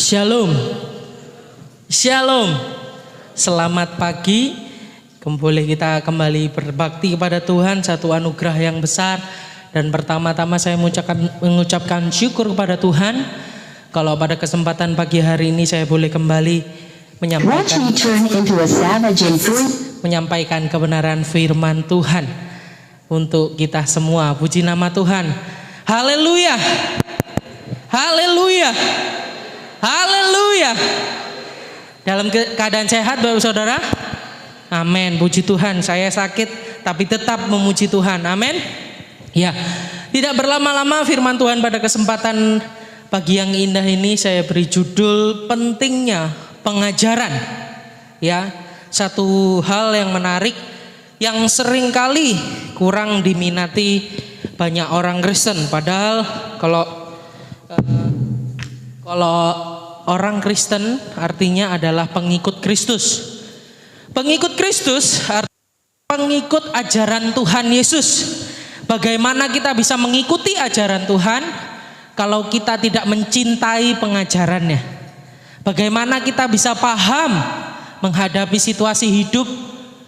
Shalom. Shalom. Selamat pagi. Boleh kita kembali berbakti kepada Tuhan, satu anugerah yang besar. Dan pertama-tama saya mengucapkan syukur kepada Tuhan kalau pada kesempatan pagi hari ini saya boleh kembali menyampaikan kebenaran firman Tuhan untuk kita semua. Puji nama Tuhan. Haleluya. Haleluya. Haleluya. Dalam keadaan sehat Bapak Saudara? Amin. Puji Tuhan. Saya sakit tapi tetap memuji Tuhan. Amin. Ya. Tidak berlama-lama firman Tuhan pada kesempatan pagi yang indah ini saya beri judul pentingnya pengajaran. Ya. Satu hal yang menarik yang seringkali kurang diminati banyak orang Kristen. Padahal kalau orang Kristen artinya adalah pengikut Kristus. Pengikut Kristus artinya pengikut ajaran Tuhan Yesus. Bagaimana kita bisa mengikuti ajaran Tuhan kalau kita tidak mencintai pengajarannya? Bagaimana kita bisa paham menghadapi situasi hidup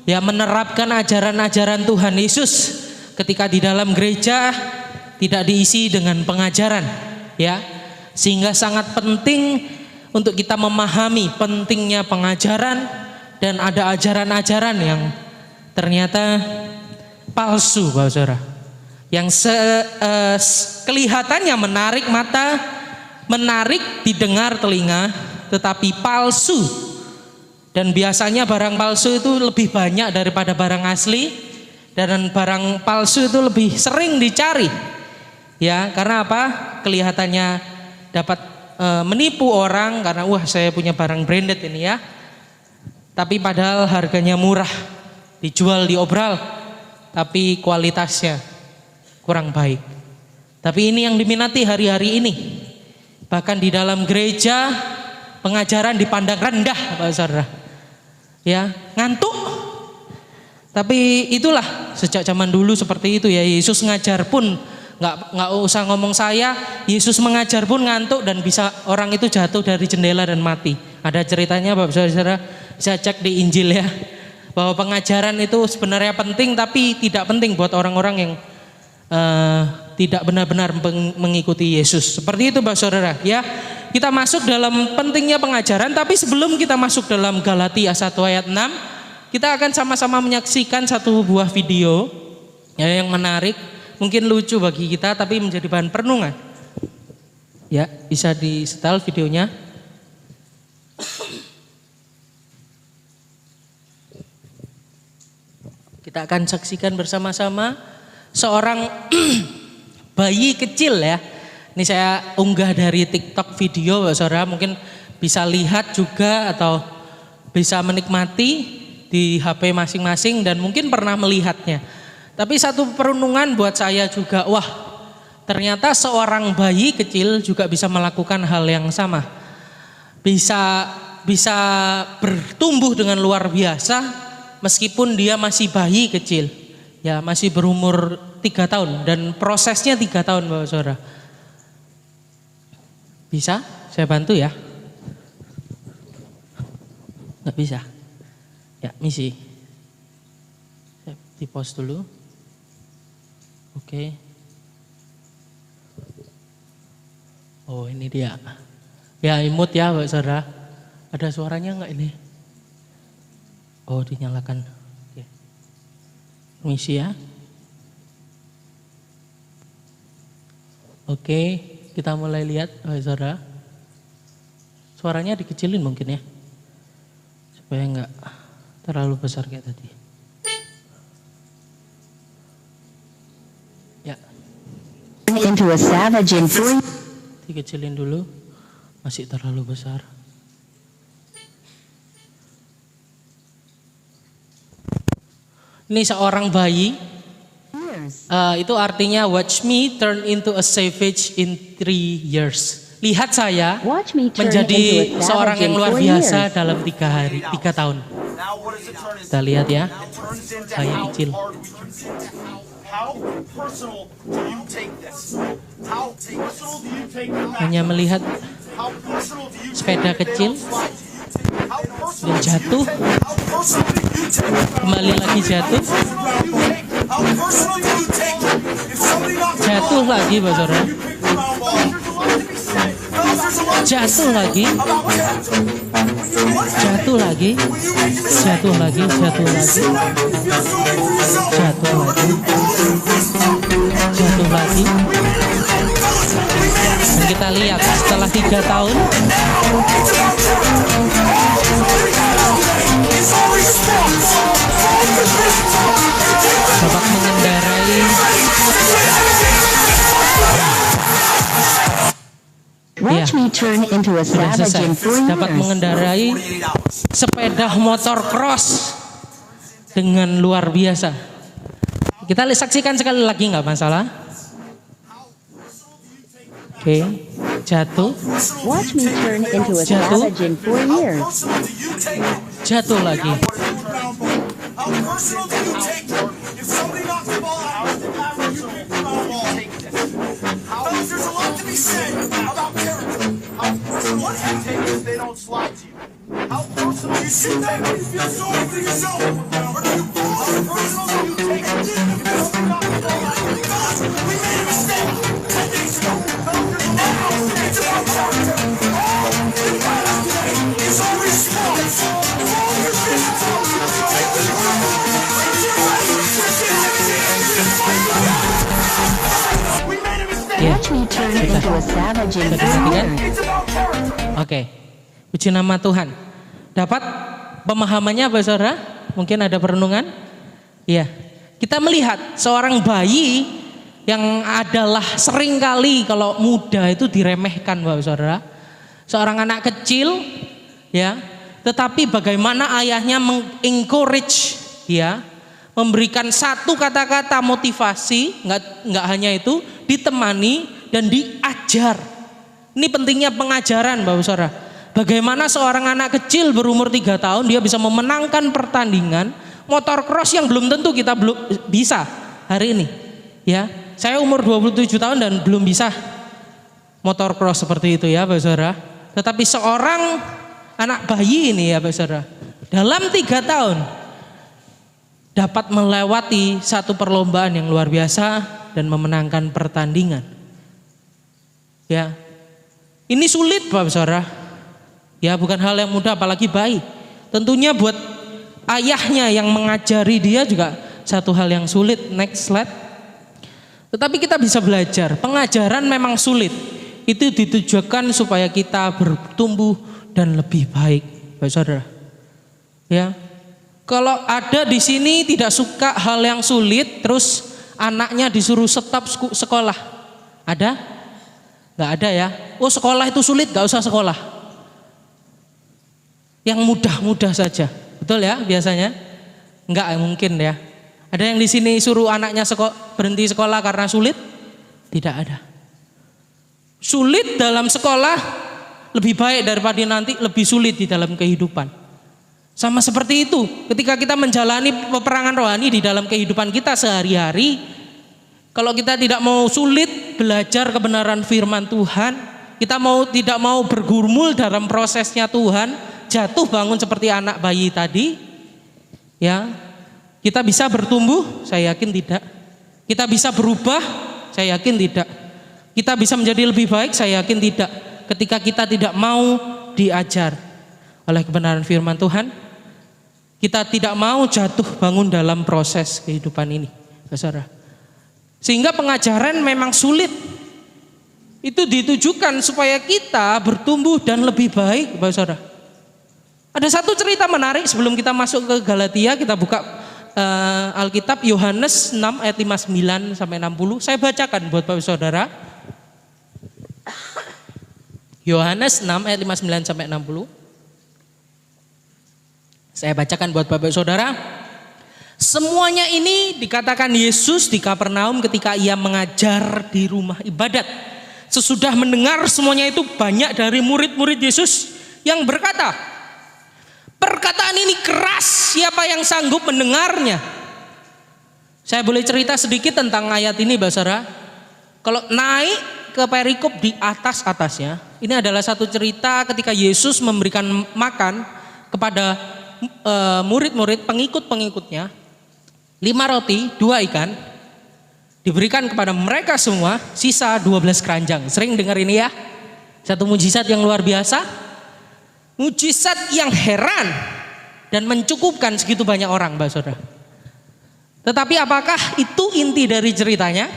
ya, menerapkan ajaran-ajaran Tuhan Yesus ketika di dalam gereja tidak diisi dengan pengajaran ya? Sehingga sangat penting untuk kita memahami pentingnya pengajaran, dan ada ajaran-ajaran yang ternyata palsu Bapak Saudara, yang kelihatannya menarik mata, menarik didengar telinga, tetapi palsu. Dan biasanya barang palsu itu lebih banyak daripada barang asli, dan barang palsu itu lebih sering dicari ya. Karena apa? Kelihatannya dapat menipu orang karena wah saya punya barang branded ini ya, tapi padahal harganya murah, dijual diobral tapi kualitasnya kurang baik. Tapi ini yang diminati hari-hari ini. Bahkan di dalam gereja pengajaran dipandang rendah Pak Saudara ya, ngantuk. Tapi itulah sejak zaman dulu seperti itu ya. Yesus ngajar pun nggak usah ngomong saya, Yesus mengajar pun ngantuk dan bisa orang itu jatuh dari jendela dan mati. Ada ceritanya Bapak Saudara, saya cek di Injil ya, bahwa pengajaran itu sebenarnya penting tapi tidak penting buat orang-orang yang tidak benar-benar mengikuti Yesus. Seperti itu Bapak Saudara ya. Kita masuk dalam pentingnya pengajaran, tapi sebelum kita masuk dalam Galatia 1 ayat 6, kita akan sama-sama menyaksikan satu buah video ya, yang menarik. Mungkin lucu bagi kita tapi menjadi bahan perenungan. Ya, bisa di setel videonya. Kita akan saksikan bersama-sama seorang bayi kecil ya. Ini saya unggah dari TikTok video Bapak Saudara, mungkin bisa lihat juga atau bisa menikmati di HP masing-masing dan mungkin pernah melihatnya. Tapi satu perenungan buat saya juga, wah ternyata seorang bayi kecil juga bisa melakukan hal yang sama. Bisa bertumbuh dengan luar biasa meskipun dia masih bayi kecil. Ya, masih berumur 3 tahun dan prosesnya 3 tahun Bapak Saudara. Bisa? Saya bantu ya? Nggak bisa? Ya, misi. Saya di pause dulu. Oke. Oh ini dia. Ya imut ya Bapak Saudara. Ada suaranya enggak ini? Oh dinyalakan. Oke. Permisi ya. Oke, kita mulai lihat Bapak Saudara. Suaranya dikecilin mungkin ya. Supaya enggak terlalu besar kayak tadi. Into a savage and free. Dikecilin dulu, masih terlalu besar. Ini seorang bayi, itu artinya watch me turn into a savage in 3 years. Lihat saya menjadi seorang yang luar biasa dalam 3 tahun. Kita lihat ya, bayi kecil. Hanya melihat sepeda kecil, dan jatuh, kembali lagi jatuh, jatuh lagi Pak Saudara, jatuh lagi, jatuh lagi, jatuh lagi, jatuh lagi, jatuh lagi, jatuh lagi. Dan kita lihat setelah 3 tahun dapat mengendarai Watch me turn into a sudah savage in selesai. 4 Dapat years. mengendarai sepeda motor cross dengan luar biasa. Kita saksikan sekali lagi, nggak masalah. Oke, jatuh, Watch me turn into a Jatuh. savage in 4 years. jatuh lagi, ya. Watch me turn into a savage in 4 Perhatikan. years. Oke, puji nama Tuhan. Dapat pemahamannya Pak Saudara? Mungkin ada perenungan? Iya. Kita melihat seorang bayi yang adalah seringkali kalau muda itu diremehkan Bapak Saudara. Seorang anak kecil ya, tetapi bagaimana ayahnya mengencourage ya, memberikan satu kata-kata motivasi, nggak hanya itu, ditemani dan diajar. Ini pentingnya pengajaran Bapak Saudara. Bagaimana seorang anak kecil berumur 3 tahun dia bisa memenangkan pertandingan motor cross yang belum tentu kita belum bisa hari ini. Ya, saya umur 27 tahun dan belum bisa motor cross seperti itu ya Bapak Saudara. Tetapi seorang anak bayi ini ya Bapak Saudara, dalam 3 tahun dapat melewati satu perlombaan yang luar biasa dan memenangkan pertandingan. Ya, ini sulit Bapak Saudara. Ya, bukan hal yang mudah apalagi bayi. Tentunya buat ayahnya yang mengajari dia juga satu hal yang sulit. Next slide. Tetapi kita bisa belajar. Pengajaran memang sulit. Itu ditujukan supaya kita bertumbuh dan lebih baik, Bapak Saudara. Ya. Kalau ada di sini tidak suka hal yang sulit, terus anaknya disuruh stop sekolah. Ada? Nggak ada ya. Oh, sekolah itu sulit, nggak usah sekolah. Yang mudah-mudah saja, betul ya biasanya? Enggak mungkin ya. Ada yang di sini suruh anaknya berhenti sekolah karena sulit? Tidak ada. Sulit dalam sekolah lebih baik daripada nanti lebih sulit di dalam kehidupan. Sama seperti itu, ketika kita menjalani peperangan rohani di dalam kehidupan kita sehari-hari, kalau kita tidak mau sulit belajar kebenaran firman Tuhan, kita tidak mau bergumul dalam prosesnya Tuhan, jatuh bangun seperti anak bayi tadi, ya, kita bisa bertumbuh? Saya yakin tidak. Kita bisa berubah? Saya yakin tidak. Kita bisa menjadi lebih baik? Saya yakin tidak. Ketika kita tidak mau diajar oleh kebenaran firman Tuhan, kita tidak mau jatuh bangun dalam proses kehidupan ini, saudara. Sehingga pengajaran memang sulit. Itu ditujukan supaya kita bertumbuh dan lebih baik, saudara. Ada satu cerita menarik sebelum kita masuk ke Galatia, kita buka Alkitab Yohanes 6 ayat 59 sampai 60. Saya bacakan buat Bapak Saudara. Yohanes 6 ayat 59 sampai 60. Saya bacakan buat Bapak Saudara. Semuanya ini dikatakan Yesus di Kapernaum ketika ia mengajar di rumah ibadat. Sesudah mendengar semuanya itu, banyak dari murid-murid Yesus yang berkata, perkataan ini keras, siapa yang sanggup mendengarnya? Saya boleh cerita sedikit tentang ayat ini, Bapak Saudara. Kalau naik ke perikop di atasnya, Ini adalah satu cerita ketika Yesus memberikan makan kepada murid-murid pengikut-pengikutnya. 5 roti, 2 ikan diberikan kepada mereka semua, sisa 12 keranjang. Sering dengar ini ya? Satu mujizat yang luar biasa. Mujizat yang heran dan mencukupkan segitu banyak orang, Mbak Saudara. Tetapi apakah itu inti dari ceritanya?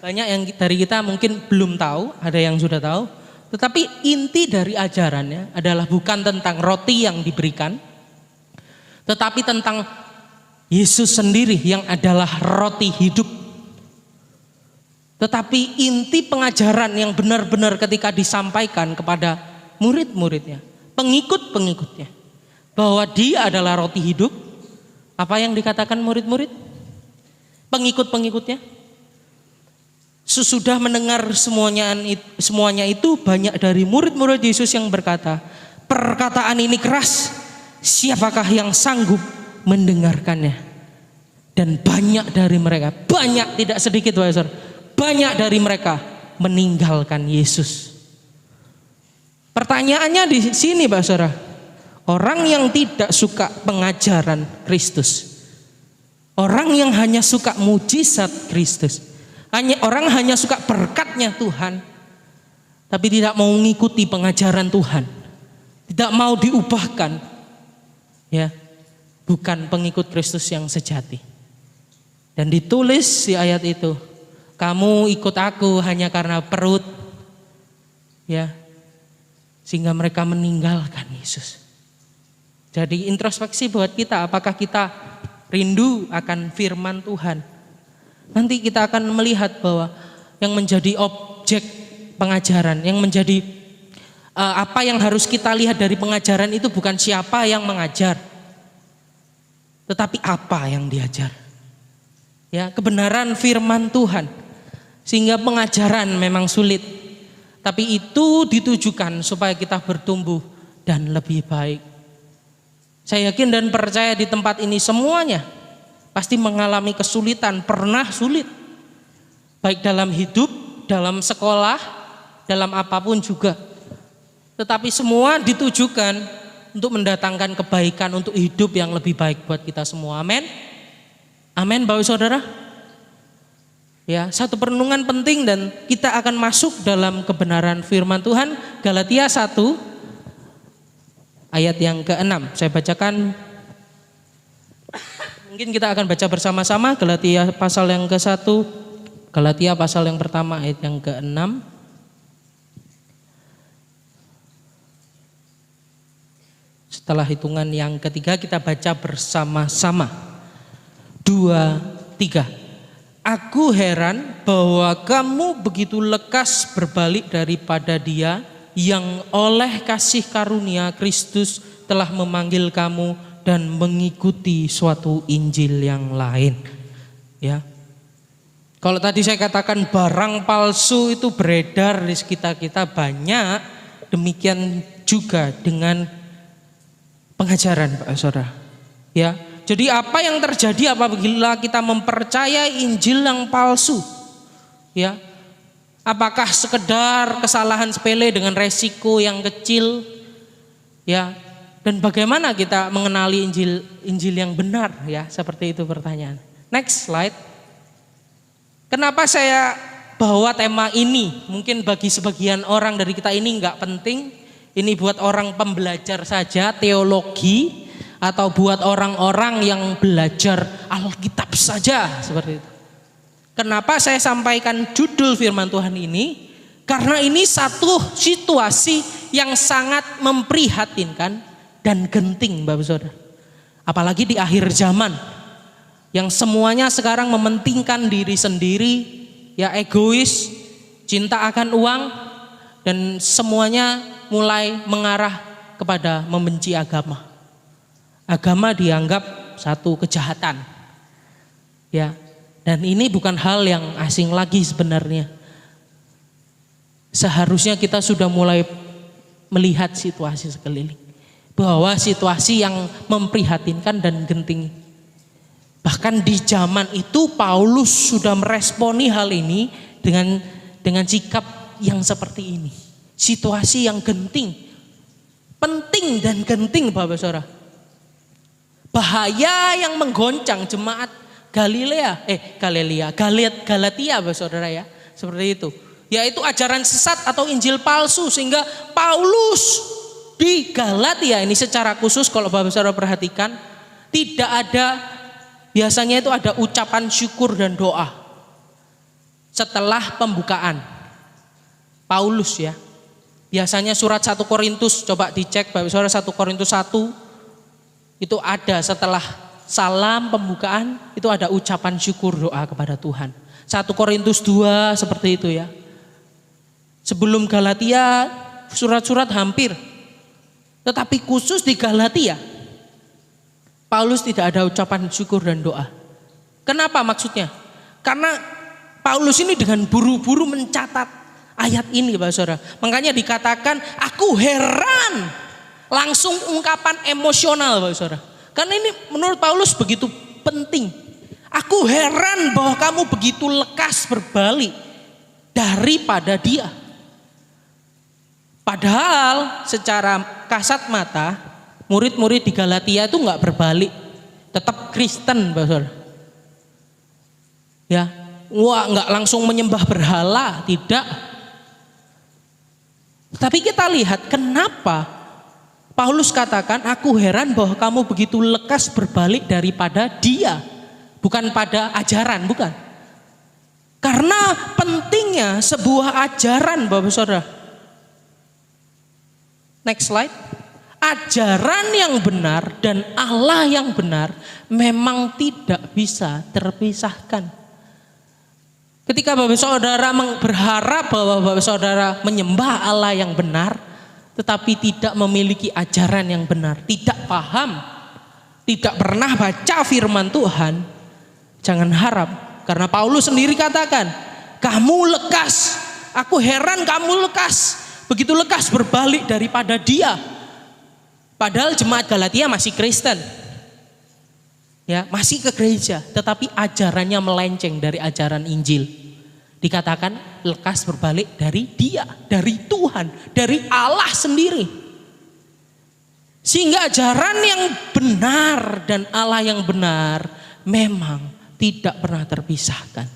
Banyak yang dari kita mungkin belum tahu, ada yang sudah tahu. Tetapi inti dari ajarannya adalah bukan tentang roti yang diberikan, tetapi tentang Yesus sendiri yang adalah roti hidup. Tetapi inti pengajaran yang benar-benar ketika disampaikan kepada murid-muridnya, pengikut-pengikutnya, bahwa dia adalah roti hidup. Apa yang dikatakan murid-murid? Pengikut-pengikutnya? Sesudah mendengar semuanya itu, banyak dari murid-murid Yesus yang berkata, perkataan ini keras, siapakah yang sanggup mendengarkannya? Dan banyak dari mereka, banyak tidak sedikit, banyak dari mereka meninggalkan Yesus. Pertanyaannya di sini, Pak Saudara, orang yang tidak suka pengajaran Kristus, orang yang hanya suka mujizat Kristus, orang hanya suka berkatnya Tuhan, tapi tidak mau mengikuti pengajaran Tuhan, tidak mau diubahkan, ya, bukan pengikut Kristus yang sejati. Dan ditulis di ayat itu, kamu ikut aku hanya karena perut, ya, sehingga mereka meninggalkan Yesus. Jadi introspeksi buat kita, apakah kita rindu akan firman Tuhan? Nanti kita akan melihat bahwa yang menjadi objek pengajaran, yang menjadi apa yang harus kita lihat dari pengajaran itu bukan siapa yang mengajar, tetapi apa yang diajar. Ya, kebenaran firman Tuhan. Sehingga pengajaran memang sulit, tapi itu ditujukan supaya kita bertumbuh dan lebih baik. Saya yakin dan percaya di tempat ini semuanya pasti mengalami kesulitan, pernah sulit. Baik dalam hidup, dalam sekolah, dalam apapun juga. Tetapi semua ditujukan untuk mendatangkan kebaikan, untuk hidup yang lebih baik buat kita semua. Amin. Amin, Bapak Saudara. Ya, satu perenungan penting dan kita akan masuk dalam kebenaran firman Tuhan. Galatia 1 ayat yang ke-6. Saya bacakan. Mungkin kita akan baca bersama-sama Galatia pasal yang ke-1, Galatia pasal yang pertama ayat yang ke-6. Setelah hitungan yang ketiga kita baca bersama-sama. 2, 3. Aku heran bahwa kamu begitu lekas berbalik daripada Dia yang oleh kasih karunia Kristus telah memanggil kamu dan mengikuti suatu Injil yang lain. Ya. Kalau tadi saya katakan barang palsu itu beredar di sekitar kita banyak, demikian juga dengan pengajaran, Pak Saudara. Ya. Jadi apa yang terjadi apabila kita mempercayai Injil yang palsu? Ya. Apakah sekedar kesalahan sepele dengan resiko yang kecil? Ya. Dan bagaimana kita mengenali Injil yang benar, ya, seperti itu pertanyaan. Next slide. Kenapa saya bawa tema ini? Mungkin bagi sebagian orang dari kita ini enggak penting. Ini buat orang pembelajar saja, teologi, atau buat orang-orang yang belajar Alkitab saja, seperti itu. Kenapa saya sampaikan judul firman Tuhan ini? Karena ini satu situasi yang sangat memprihatinkan dan genting, Bapak Saudara. Apalagi di akhir zaman yang semuanya sekarang mementingkan diri sendiri, ya, egois, cinta akan uang, dan semuanya mulai mengarah kepada membenci agama. Agama dianggap satu kejahatan. Ya, dan ini bukan hal yang asing lagi sebenarnya. Seharusnya kita sudah mulai melihat situasi sekeliling, bahwa situasi yang memprihatinkan dan genting. Bahkan di zaman itu Paulus sudah meresponi hal ini dengan sikap yang seperti ini. Situasi yang genting. Penting dan genting Bapak Saudara. Bahaya yang menggoncang jemaat Galatia Bapak Saudara ya. Seperti itu. Yaitu ajaran sesat atau Injil palsu, sehingga Paulus di Galatia ini secara khusus kalau Bapak Saudara perhatikan tidak ada, biasanya itu ada ucapan syukur dan doa setelah pembukaan Paulus ya. Biasanya surat 1 Korintus, coba dicek Bapak Saudara, 1 Korintus 1 itu ada setelah salam pembukaan itu ada ucapan syukur doa kepada Tuhan. 1 Korintus 2 seperti itu ya. Sebelum Galatia surat-surat hampir, tetapi khusus di Galatia Paulus tidak ada ucapan syukur dan doa. Kenapa maksudnya? Karena Paulus ini dengan buru-buru mencatat ayat ini Bapak Saudara. Makanya dikatakan aku heran, langsung ungkapan emosional Bapak Saudara. Karena ini menurut Paulus begitu penting. Aku heran bahwa kamu begitu lekas berbalik daripada dia. Padahal secara kasat mata murid-murid di Galatia itu nggak berbalik, tetap Kristen Bapak Saudara. Ya, nggak langsung menyembah berhala, tidak. Tapi kita lihat kenapa Paulus katakan aku heran bahwa kamu begitu lekas berbalik daripada dia, bukan pada ajaran, bukan. Karena pentingnya sebuah ajaran Bapak Saudara. Next slide. Ajaran yang benar dan Allah yang benar memang tidak bisa terpisahkan. Ketika Bapak Saudara berharap bahwa Bapak Saudara menyembah Allah yang benar, tetapi tidak memiliki ajaran yang benar, tidak paham, tidak pernah baca firman Tuhan, jangan harap. Karena Paulus sendiri katakan, kamu lekas, aku heran kamu lekas, begitu lekas berbalik daripada dia. Padahal jemaat Galatia masih Kristen, ya masih ke gereja, tetapi ajarannya melenceng dari ajaran Injil. Dikatakan lekas berbalik dari dia, dari Tuhan, dari Allah sendiri. Sehingga ajaran yang benar dan Allah yang benar memang tidak pernah terpisahkan.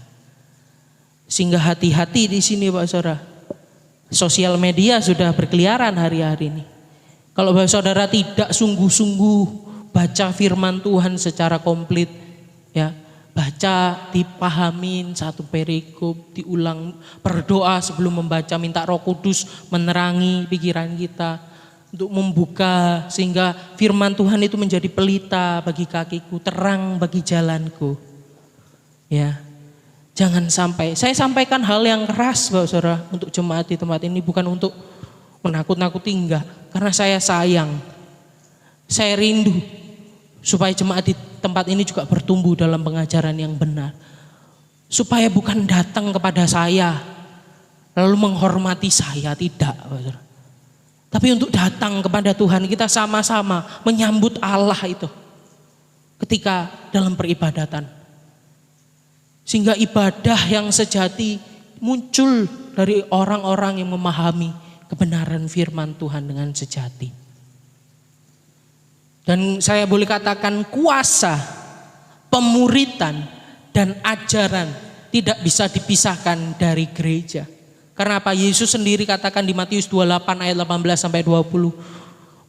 Sehingga hati-hati di sini Pak Saudara. Sosial media sudah berkeliaran hari-hari ini. Kalau Bapak Saudara tidak sungguh-sungguh baca firman Tuhan secara komplit, ya baca, dipahamin satu perikop, diulang, berdoa sebelum membaca, minta Roh Kudus menerangi pikiran kita untuk membuka sehingga firman Tuhan itu menjadi pelita bagi kakiku, terang bagi jalanku. Ya, jangan sampai saya sampaikan hal yang keras Bapak Saudara untuk jemaat di tempat ini, bukan untuk menakut-nakuti, enggak, karena saya sayang, saya rindu supaya jemaat di tempat ini juga bertumbuh dalam pengajaran yang benar. Supaya bukan datang kepada saya lalu menghormati saya, tidak. Tapi untuk datang kepada Tuhan, kita sama-sama menyambut Allah itu ketika dalam peribadatan. Sehingga ibadah yang sejati muncul dari orang-orang yang memahami kebenaran firman Tuhan dengan sejati. Dan saya boleh katakan kuasa, pemuritan, dan ajaran tidak bisa dipisahkan dari gereja. Karena apa? Yesus sendiri katakan di Matius 28 ayat 18 sampai 20.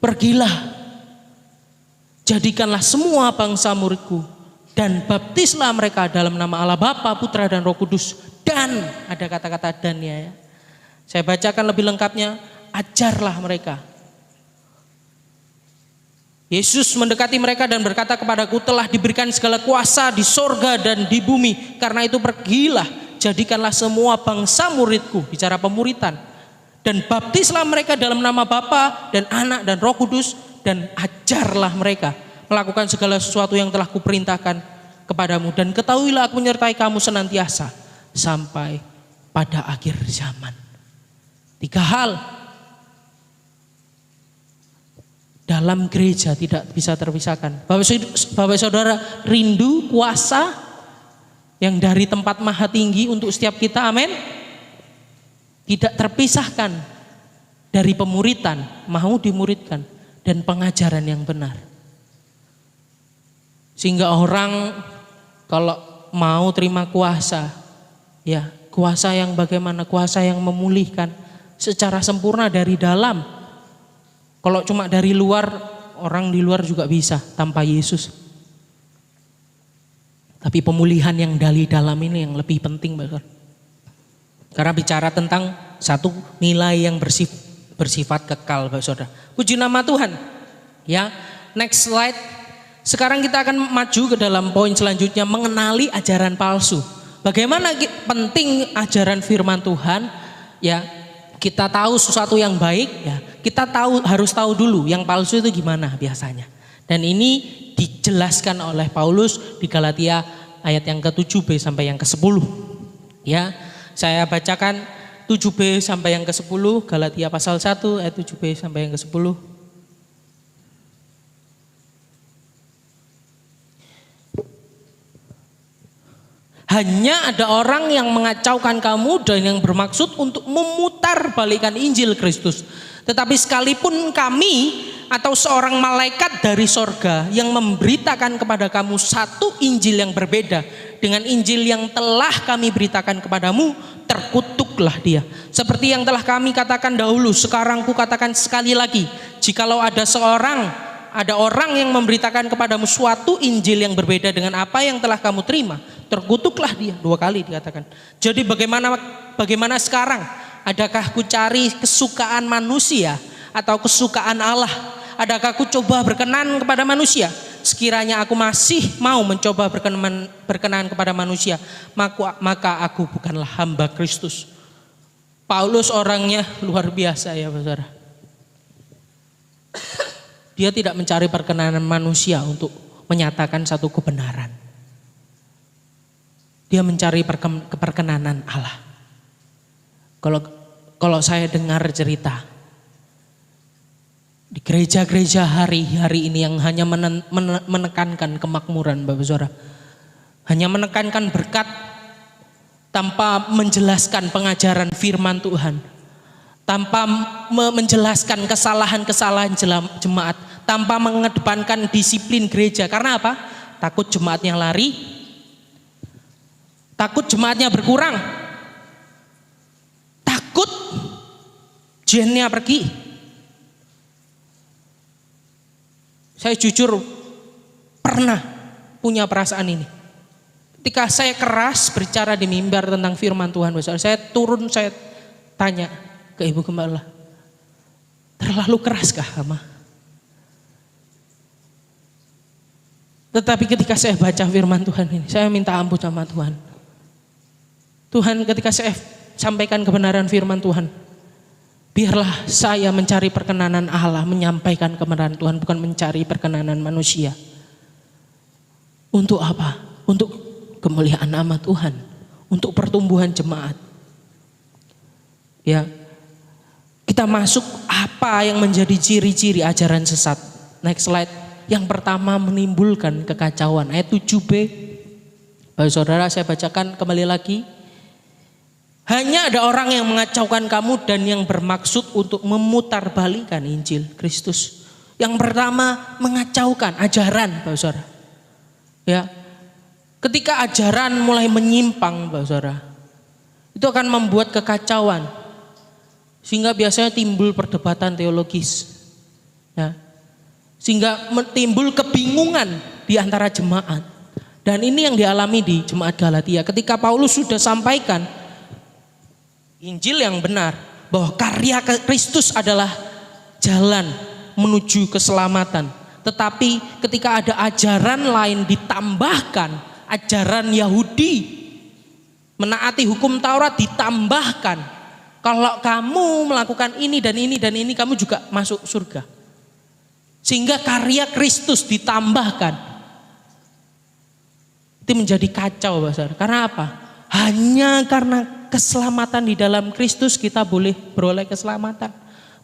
Pergilah, jadikanlah semua bangsa muridku dan baptislah mereka dalam nama Allah Bapa, Putra dan Roh Kudus. Dan ada kata-kata dan ya. Saya bacakan lebih lengkapnya, ajarlah mereka. Yesus mendekati mereka dan berkata kepadaku, telah diberikan segala kuasa di sorga dan di bumi. Karena itu pergilah, jadikanlah semua bangsa muridku, bicara pemuritan. Dan baptislah mereka dalam nama Bapa dan Anak dan Roh Kudus. Dan ajarlah mereka melakukan segala sesuatu yang telah kuperintahkan kepadamu. Dan ketahuilah aku menyertai kamu senantiasa sampai pada akhir zaman. 3 hal dalam gereja tidak bisa terpisahkan. Bapak Saudara rindu kuasa yang dari tempat maha tinggi untuk setiap kita, amin. tidak terpisahkan dari pemuritan, mau dimuridkan, dan pengajaran yang benar. Sehingga orang kalau mau terima kuasa, ya kuasa yang bagaimana? Kuasa yang memulihkan secara sempurna dari dalam. Kalau cuma dari luar, orang di luar juga bisa tanpa Yesus. Tapi pemulihan yang dari dalam ini yang lebih penting, Bapak. Karena bicara tentang satu nilai yang bersifat kekal, Bapak Saudara. Puji nama Tuhan. Ya, next slide. Sekarang kita akan maju ke dalam poin selanjutnya, mengenali ajaran palsu. Bagaimana penting ajaran firman Tuhan? Ya, kita tahu sesuatu yang baik, ya, kita harus tahu dulu yang palsu itu gimana biasanya. Dan ini dijelaskan oleh Paulus di Galatia ayat yang ke-7b sampai yang ke-10. Ya, saya bacakan 7b sampai yang ke-10, Galatia pasal 1 ayat 7b sampai yang ke-10. Hanya ada orang yang mengacaukan kamu dan yang bermaksud untuk memutarbalikkan Injil Kristus. Tetapi sekalipun kami atau seorang malaikat dari sorga yang memberitakan kepada kamu satu Injil yang berbeda dengan Injil yang telah kami beritakan kepadamu, terkutuklah dia. Seperti yang telah kami katakan dahulu, sekarang ku katakan sekali lagi, jikalau ada orang yang memberitakan kepadamu suatu Injil yang berbeda dengan apa yang telah kamu terima, terkutuklah dia. 2 kali dikatakan. Jadi bagaimana sekarang? Adakah ku cari kesukaan manusia atau kesukaan Allah? Adakah ku coba berkenan kepada manusia? Sekiranya aku masih mau mencoba berkenan kepada manusia, maka aku bukanlah hamba Kristus. Paulus orangnya luar biasa, ya saudara. Dia tidak mencari perkenanan manusia untuk menyatakan satu kebenaran. Dia mencari perkenanan Allah. Kalau saya dengar cerita di gereja-gereja hari-hari ini yang hanya menekankan kemakmuran, Bapak Saudara, hanya menekankan berkat tanpa menjelaskan pengajaran firman Tuhan, tanpa menjelaskan kesalahan-kesalahan jemaat, tanpa mengedepankan disiplin gereja. Karena apa? Takut jemaatnya lari, takut jemaatnya berkurang, takut jennya pergi. Saya jujur pernah punya perasaan ini. Ketika saya keras berbicara di mimbar tentang firman Tuhan, saya turun, saya tanya ke Ibu Gembala, terlalu keraskah ama? Tetapi ketika saya baca firman Tuhan ini, saya minta ampun sama Tuhan. Tuhan, ketika saya sampaikan kebenaran firman Tuhan, biarlah saya mencari perkenanan Allah, menyampaikan kebenaran Tuhan, bukan mencari perkenanan manusia. Untuk apa? Untuk kemuliaan nama Tuhan, untuk pertumbuhan jemaat. Ya, kita masuk apa yang menjadi ciri-ciri ajaran sesat. Next slide. Yang pertama, menimbulkan kekacauan. Ayat 7b, Bapak Saudara, saya bacakan kembali lagi. Hanya ada orang yang mengacaukan kamu dan yang bermaksud untuk memutarbalikkan Injil Kristus. Yang pertama, mengacaukan ajaran, Bapak Saudara. Ya, ketika ajaran mulai menyimpang, Bapak Saudara, itu akan membuat kekacauan, sehingga biasanya timbul perdebatan teologis. Ya, sehingga timbul kebingungan di antara jemaat. Dan ini yang dialami di jemaat Galatia. Ketika Paulus sudah sampaikan Injil yang benar, bahwa karya Kristus adalah jalan menuju keselamatan. Tetapi ketika ada ajaran lain ditambahkan, ajaran Yahudi menaati hukum Taurat ditambahkan, kalau kamu melakukan ini dan ini dan ini, kamu juga masuk surga. Sehingga karya Kristus ditambahkan, itu menjadi kacau, Bapak. Karena apa? Hanya karena keselamatan di dalam Kristus kita boleh beroleh keselamatan.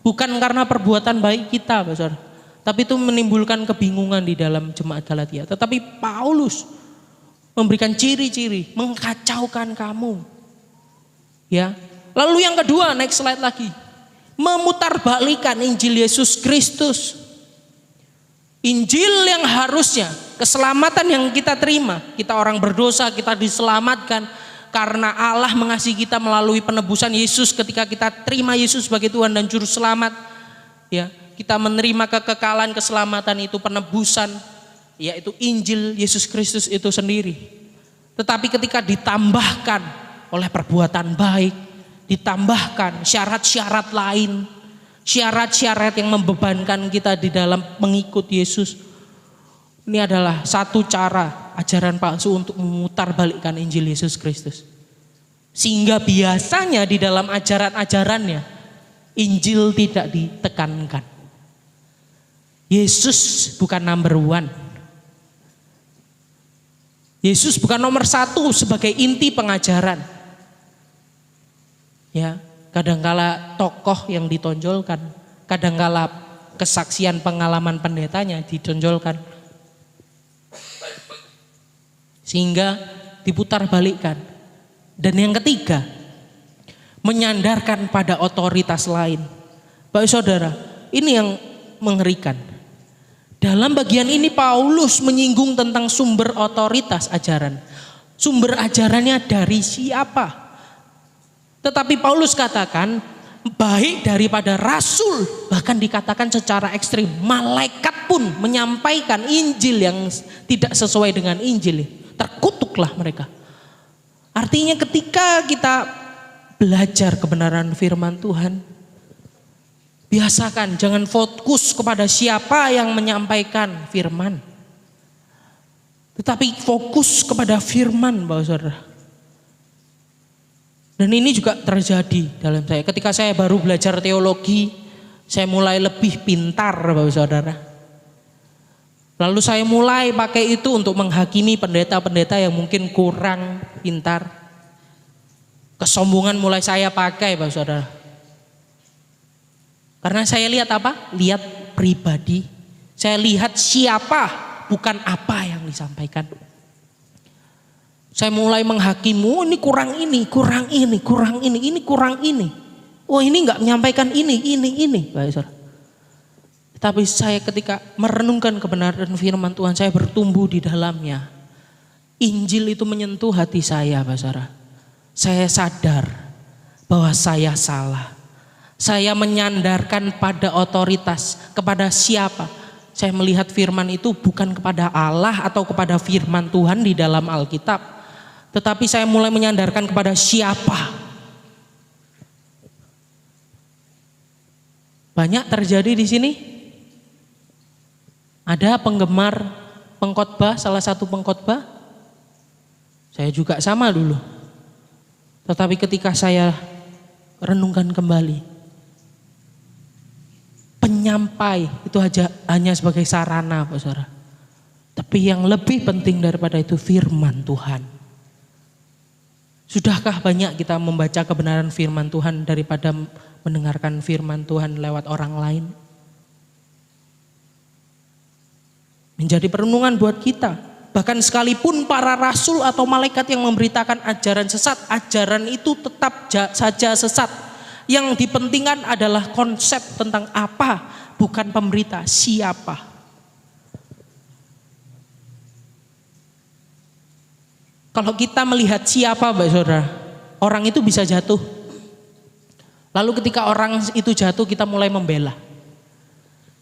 Bukan karena perbuatan baik kita, Bapak. Tapi itu menimbulkan kebingungan di dalam jemaat Galatia. Tetapi Paulus memberikan ciri-ciri, mengkacaukan kamu. Ya, Lalu yang kedua, next slide lagi. Memutarbalikkan Injil Yesus Kristus. Injil yang harusnya, keselamatan yang kita terima, kita orang berdosa, kita diselamatkan karena Allah mengasihi kita melalui penebusan Yesus. Ketika kita terima Yesus sebagai Tuhan dan Juru Selamat, ya, kita menerima kekekalan keselamatan itu, penebusan, yaitu Injil Yesus Kristus itu sendiri. Tetapi ketika ditambahkan oleh perbuatan baik, ditambahkan syarat-syarat lain, syarat-syarat yang membebankan kita di dalam mengikut Yesus, ini adalah satu cara ajaran palsu untuk memutarbalikkan Injil Yesus Kristus. Sehingga biasanya di dalam ajaran-ajarannya Injil tidak ditekankan. Yesus bukan number one. Yesus bukan nomor satu sebagai inti pengajaran. Ya, kadangkala tokoh yang ditonjolkan, kadangkala kesaksian pengalaman pendetanya ditonjolkan. Sehingga diputarbalikkan. Dan yang ketiga, menyandarkan pada otoritas lain. Bapak Saudara, ini yang mengerikan. Dalam bagian ini Paulus menyinggung tentang sumber otoritas ajaran. Sumber ajarannya dari siapa? Tetapi Paulus katakan baik daripada rasul, bahkan dikatakan secara ekstrim malaikat pun menyampaikan Injil yang tidak sesuai dengan Injil, terkutuklah mereka. Artinya ketika kita belajar kebenaran firman Tuhan, biasakan jangan fokus kepada siapa yang menyampaikan firman, tetapi fokus kepada firman, Bapak Saudara. Dan ini juga terjadi dalam saya. Ketika saya baru belajar teologi, saya mulai lebih pintar, Bapak Saudara. Lalu saya mulai pakai itu untuk menghakimi pendeta-pendeta yang mungkin kurang pintar. Kesombongan mulai saya pakai, Bapak Saudara. Karena saya lihat apa? Lihat pribadi. Saya lihat siapa, bukan apa yang disampaikan. Saya mulai menghakimi, oh ini kurang ini, kurang ini, kurang ini, ini kurang ini. Oh ini enggak menyampaikan ini. Baik, saudara. Tapi saya ketika merenungkan kebenaran firman Tuhan, saya bertumbuh di dalamnya. Injil itu menyentuh hati saya, Bapak saudara. Saya sadar bahwa saya salah. Saya menyandarkan pada otoritas, kepada siapa? Saya melihat firman itu bukan kepada Allah atau kepada firman Tuhan di dalam Alkitab. Tetapi saya mulai menyandarkan kepada siapa. Banyak terjadi di sini. Ada penggemar pengkhotbah, salah satu pengkhotbah. Saya juga sama dulu. Tetapi ketika saya renungkan kembali, penyampai itu hanya sebagai sarana, Pak Saudara. Tapi yang lebih penting daripada itu firman Tuhan. Sudahkah banyak kita membaca kebenaran firman Tuhan daripada mendengarkan firman Tuhan lewat orang lain? Menjadi perenungan buat kita. Bahkan sekalipun para rasul atau malaikat yang memberitakan ajaran sesat, ajaran itu tetap saja sesat. Yang dipentingkan adalah konsep tentang apa, bukan pemberita, siapa. Kalau kita melihat siapa, Bapak Saudara, orang itu bisa jatuh. Lalu ketika orang itu jatuh, kita mulai membela.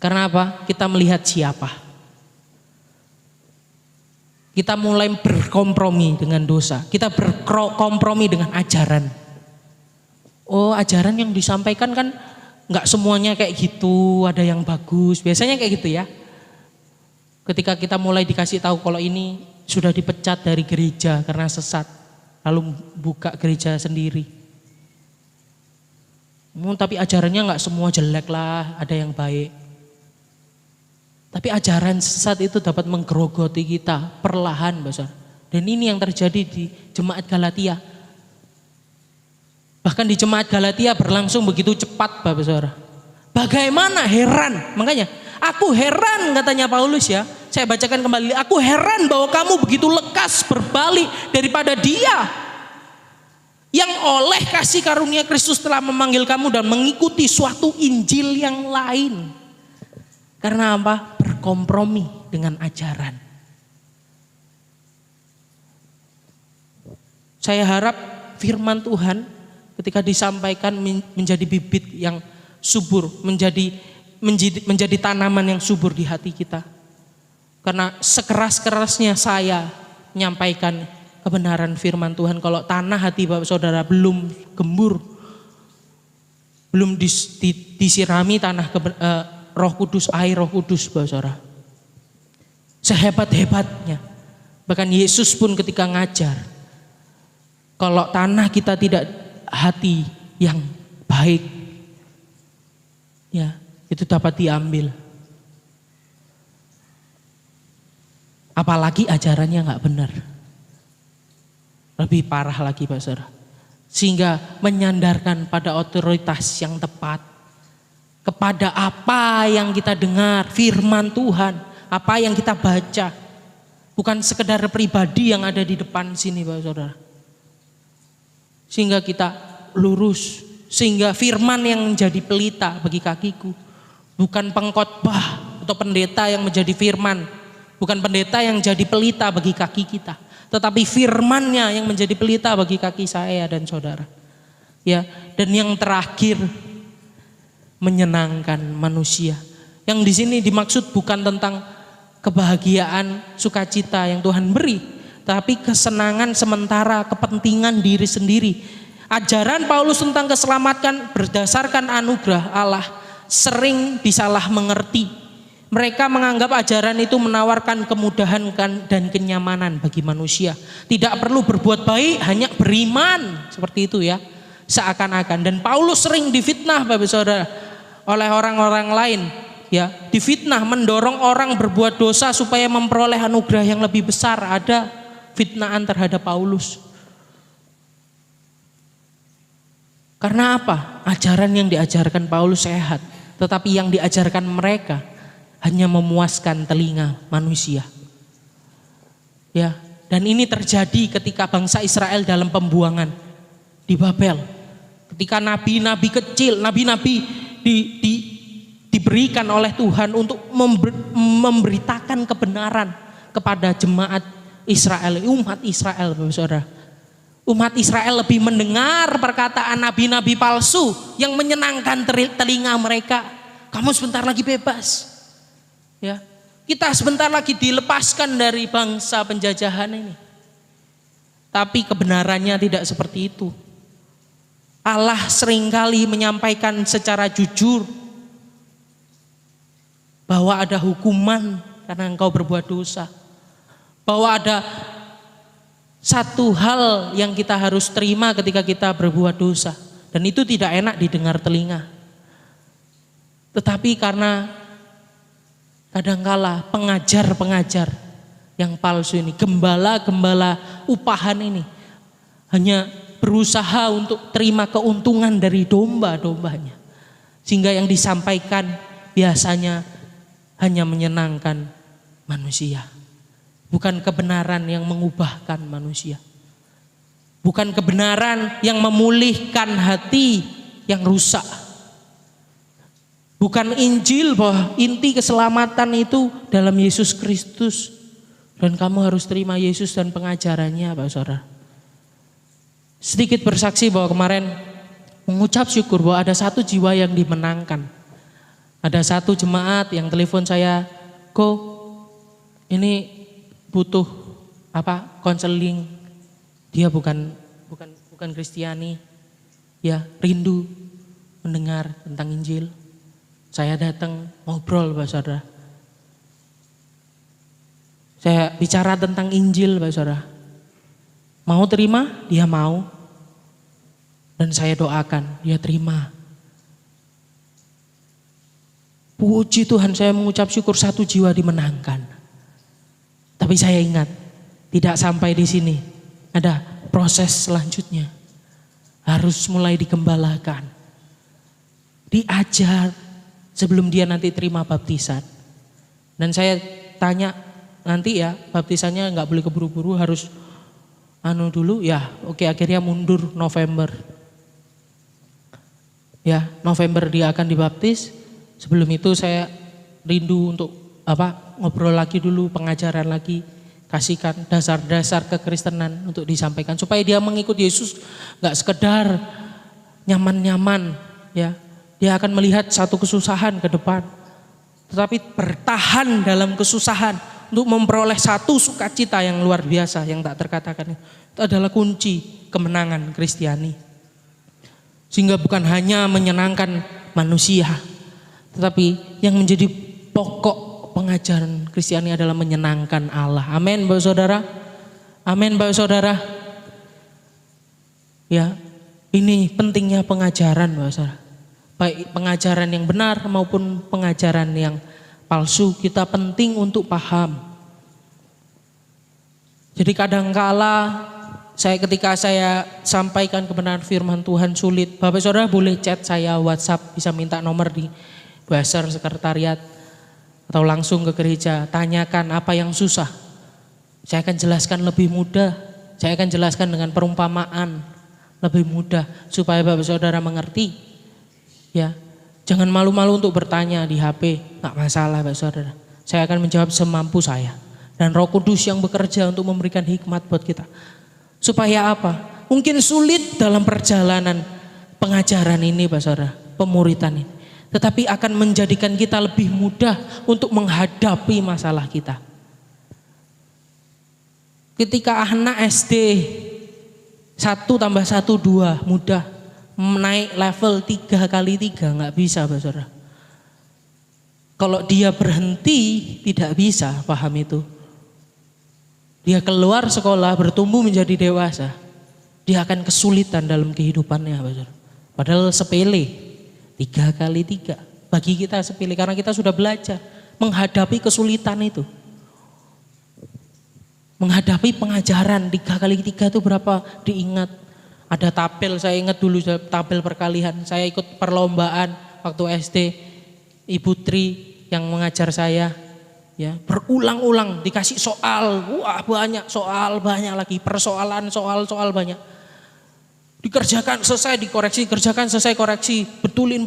Karena apa? Kita melihat siapa. Kita mulai berkompromi dengan dosa. Kita berkompromi dengan ajaran. Oh, ajaran yang disampaikan kan nggak semuanya kayak gitu, ada yang bagus. Biasanya kayak gitu ya. Ketika kita mulai dikasih tahu kalau ini sudah dipecat dari gereja karena sesat, lalu buka gereja sendiri. Tapi ajarannya nggak semua jelek lah, ada yang baik. Tapi ajaran sesat itu dapat menggerogoti kita perlahan, Bapak. Dan ini yang terjadi di jemaat Galatia. Bahkan di jemaat Galatia berlangsung begitu cepat, Bapak Saudara. Bagaimana heran, makanya aku heran katanya Paulus ya. Saya bacakan kembali, aku heran bahwa kamu begitu lekas berbalik daripada dia. Yang oleh kasih karunia Kristus telah memanggil kamu dan mengikuti suatu Injil yang lain. Karena apa? Berkompromi dengan ajaran. Saya harap firman Tuhan ketika disampaikan menjadi bibit yang subur, menjadi tanaman yang subur di hati kita. Karena sekeras-kerasnya saya menyampaikan kebenaran firman Tuhan, kalau tanah hati Bapak Saudara belum gembur, belum disirami tanah Roh Kudus, air Roh Kudus Bapak Saudara, sehebat-hebatnya, bahkan Yesus pun ketika ngajar, kalau tanah kita tidak hati yang baik, ya itu dapat diambil. Apalagi ajarannya nggak benar, lebih parah lagi Pak Saudara. Sehingga menyandarkan pada otoritas yang tepat, kepada apa yang kita dengar, firman Tuhan, apa yang kita baca, bukan sekedar pribadi yang ada di depan sini Pak Saudara. Sehingga kita lurus, sehingga firman yang menjadi pelita bagi kakiku, bukan pengkhotbah atau pendeta yang menjadi firman, bukan pendeta yang jadi pelita bagi kaki kita, tetapi firman-Nya yang menjadi pelita bagi kaki saya dan saudara. Ya, dan yang terakhir, menyenangkan manusia. Yang di sini dimaksud bukan tentang kebahagiaan, sukacita yang Tuhan beri, tapi kesenangan sementara, kepentingan diri sendiri. Ajaran Paulus tentang keselamatan berdasarkan anugerah Allah sering disalah mengerti. Mereka menganggap ajaran itu menawarkan kemudahan dan kenyamanan bagi manusia. Tidak perlu berbuat baik, hanya beriman. Seperti itu ya, seakan-akan. Dan Paulus sering difitnah Bapak Saudara oleh orang-orang lain. Ya, difitnah, mendorong orang berbuat dosa supaya memperoleh anugerah yang lebih besar. Ada fitnaan terhadap Paulus. Karena apa? Ajaran yang diajarkan Paulus sehat, tetapi yang diajarkan mereka hanya memuaskan telinga manusia. Ya, dan ini terjadi ketika bangsa Israel dalam pembuangan di Babel. Ketika nabi-nabi kecil, nabi-nabi diberikan oleh Tuhan untuk memberitakan kebenaran kepada jemaat Israel, umat Israel, Bapak Saudara. Umat Israel lebih mendengar perkataan nabi-nabi palsu yang menyenangkan telinga mereka. Kamu sebentar lagi bebas. Ya, kita sebentar lagi dilepaskan dari bangsa penjajahan ini. Tapi kebenarannya tidak seperti itu. Allah seringkali menyampaikan secara jujur bahwa ada hukuman karena engkau berbuat dosa. Bahwa ada satu hal yang kita harus terima ketika kita berbuat dosa, dan itu tidak enak didengar telinga. Tetapi karena kadangkala pengajar-pengajar yang palsu ini, gembala-gembala upahan ini hanya berusaha untuk terima keuntungan dari domba-dombanya, sehingga yang disampaikan biasanya hanya menyenangkan manusia. Bukan kebenaran yang mengubahkan manusia. Bukan kebenaran yang memulihkan hati yang rusak. Bukan Injil bahwa inti keselamatan itu dalam Yesus Kristus. Dan kamu harus terima Yesus dan pengajarannya Bapak Saudara. Sedikit bersaksi bahwa kemarin mengucap syukur bahwa ada satu jiwa yang dimenangkan. Ada satu jemaat yang telepon saya, ini butuh konseling. Dia bukan Kristiani, ya rindu mendengar tentang Injil. Saya datang ngobrol Bapak Saudara. Saya bicara tentang Injil Bapak Saudara. Mau terima? Dia mau. Dan saya doakan dia terima. Puji Tuhan, saya mengucap syukur satu jiwa dimenangkan. Tapi saya ingat, tidak sampai di sini. Ada proses selanjutnya. Harus mulai digembalakan. Diajar sebelum dia nanti terima baptisan. Dan saya tanya, nanti ya baptisannya nggak boleh keburu-buru, harus dulu ya, oke, akhirnya mundur November. Ya, November dia akan dibaptis. Sebelum itu saya rindu untuk ngobrol lagi dulu, pengajaran lagi, kasihkan dasar-dasar kekristenan untuk disampaikan supaya dia mengikuti Yesus, nggak sekedar nyaman-nyaman, ya. Dia akan melihat satu kesusahan ke depan, tetapi bertahan dalam kesusahan untuk memperoleh satu sukacita yang luar biasa yang tak terkatakan. Itu adalah kunci kemenangan Kristiani. Sehingga bukan hanya menyenangkan manusia, tetapi yang menjadi pokok pengajaran Kristiani adalah menyenangkan Allah. Amin, Bapak Saudara. Amin, Bapak Saudara. Ya, ini pentingnya pengajaran, Bapak Saudara. Baik pengajaran yang benar maupun pengajaran yang palsu, kita penting untuk paham. Jadi kadangkala ketika saya sampaikan kebenaran firman Tuhan sulit, Bapak Saudara boleh chat saya WhatsApp, bisa minta nomor di Basar Sekretariat atau langsung ke gereja, tanyakan apa yang susah. Saya akan jelaskan lebih mudah, saya akan jelaskan dengan perumpamaan lebih mudah supaya Bapak Saudara mengerti. Ya, jangan malu-malu untuk bertanya di HP, nggak masalah Bapak Saudara. Saya akan menjawab semampu saya, dan Roh Kudus yang bekerja untuk memberikan hikmat buat kita. Supaya apa? Mungkin sulit dalam perjalanan pengajaran ini Bapak Saudara, pemuritan ini. Tetapi akan menjadikan kita lebih mudah untuk menghadapi masalah kita. Ketika anak SD 1 tambah 1 2 mudah, naik level 3 kali 3 nggak bisa Bapak Saudara. Kalau dia berhenti tidak bisa paham itu. Dia keluar sekolah, bertumbuh menjadi dewasa, dia akan kesulitan dalam kehidupannya Bapak Saudara. Padahal sepele, 3 kali 3 bagi kita sepele karena kita sudah belajar menghadapi kesulitan itu. Menghadapi pengajaran 3 kali 3 itu berapa diingat. Ada tabel, saya ingat dulu tabel perkalian. Saya ikut perlombaan waktu SD, Ibu Tri yang mengajar saya. Ya, berulang-ulang dikasih soal, wah banyak soal, banyak lagi persoalan, soal banyak. Dikerjakan selesai dikoreksi, kerjakan selesai koreksi, betulin.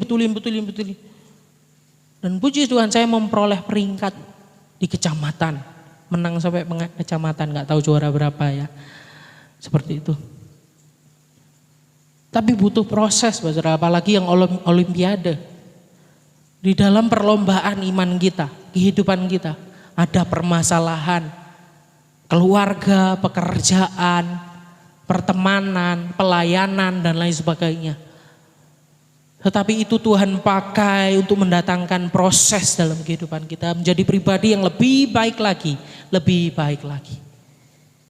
Dan puji Tuhan saya memperoleh peringkat di kecamatan, menang sampai kecamatan, nggak tahu juara berapa ya, seperti itu. Tapi butuh proses, apalagi yang olimpiade. Di dalam perlombaan iman kita, kehidupan kita, ada permasalahan, keluarga, pekerjaan, pertemanan, pelayanan, dan lain sebagainya. Tetapi itu Tuhan pakai untuk mendatangkan proses dalam kehidupan kita, menjadi pribadi yang lebih baik lagi, lebih baik lagi.